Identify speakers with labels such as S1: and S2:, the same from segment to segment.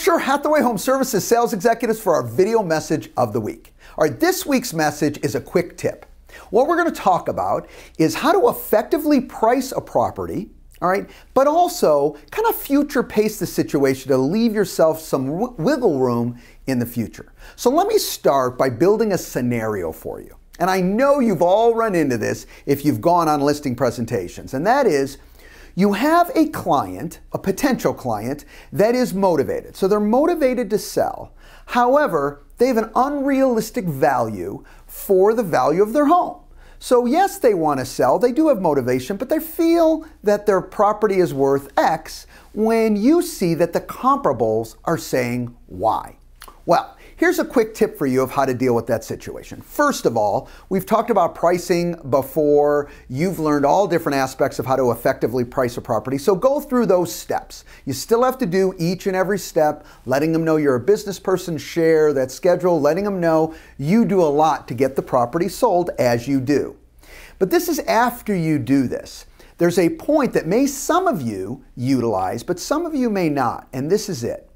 S1: Berkshire Hathaway Home Services sales executives for our video message of the week. All right, this week's message is a quick tip. What we're going to talk about is how to effectively price a property, all right, but also kind of future pace the situation to leave yourself some wiggle room in the future. So let me start by building a scenario for you. And I know you've all run into this if you've gone on listing presentations, and that is you have a client, a potential client, that is motivated. So they're motivated to sell. However, they have an unrealistic value for the value of their home. So yes, they want to sell, they do have motivation, but they feel that their property is worth X when you see that the comparables are saying Y. Well, here's a quick tip for you of how to deal with that situation. First of all, we've talked about pricing before. You've learned all different aspects of how to effectively price a property. So go through those steps. You still have to do each and every step, letting them know you're a business person, share that schedule, letting them know you do a lot to get the property sold as you do. But this is after you do this. There's a point that some of you utilize, but some of you may not, and this is it.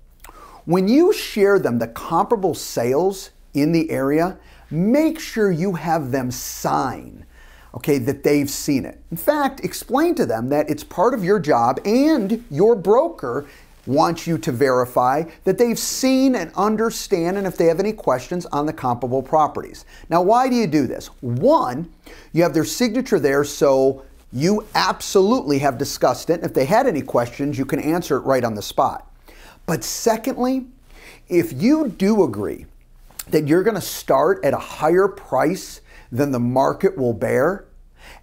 S1: When you share them, the comparable sales in the area, make sure you have them sign, okay, that they've seen it. In fact, explain to them that it's part of your job and your broker wants you to verify that they've seen and understand and if they have any questions on the comparable properties. Now, why do you do this? One, you have their signature there, so you absolutely have discussed it. If they had any questions, you can answer it right on the spot. But secondly, if you do agree that you're going to start at a higher price than the market will bear,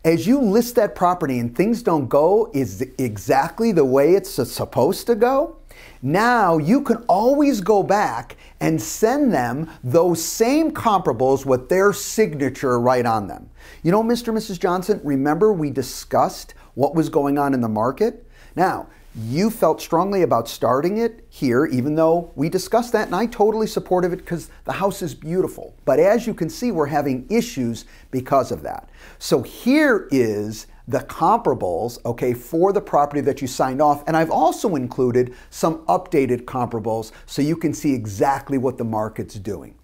S1: as you list that property and things don't go exactly the way it's supposed to go, now you can always go back and send them those same comparables with their signature right on them. You know, Mr. and Mrs. Johnson, remember we discussed what was going on in the market? Now, you felt strongly about starting it here, even though we discussed that, and I totally supported it because the house is beautiful. But as you can see, we're having issues because of that. So here is the comparables, okay, for the property that you signed off. And I've also included some updated comparables so you can see exactly what the market's doing.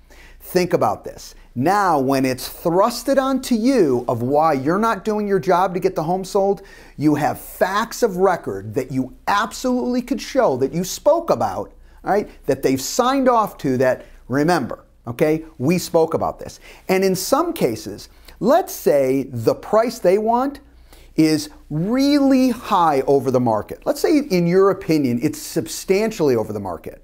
S1: Think about this. Now, when it's thrusted onto you of why you're not doing your job to get the home sold, you have facts of record that you absolutely could show that you spoke about, all right, that they've signed off to that, remember, okay, we spoke about this. And in some cases, let's say the price they want is really high over the market. Let's say, in your opinion, it's substantially over the market.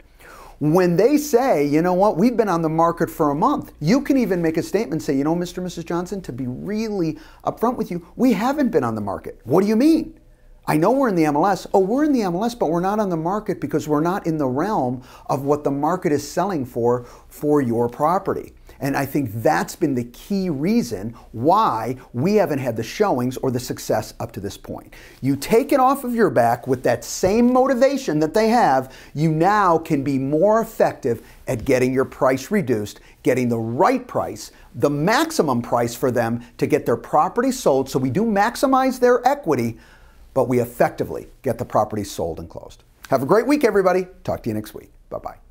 S1: When they say, you know what, we've been on the market for a month, you can even make a statement and say, you know, Mr. and Mrs. Johnson, to be really upfront with you, we haven't been on the market. What do you mean? I know we're in the MLS. Oh, we're in the MLS, but we're not on the market because we're not in the realm of what the market is selling for your property. And I think that's been the key reason why we haven't had the showings or the success up to this point. You take it off of your back with that same motivation that they have, you now can be more effective at getting your price reduced, getting the right price, the maximum price for them to get their property sold. So we do maximize their equity, but we effectively get the property sold and closed. Have a great week, everybody. Talk to you next week. Bye-bye.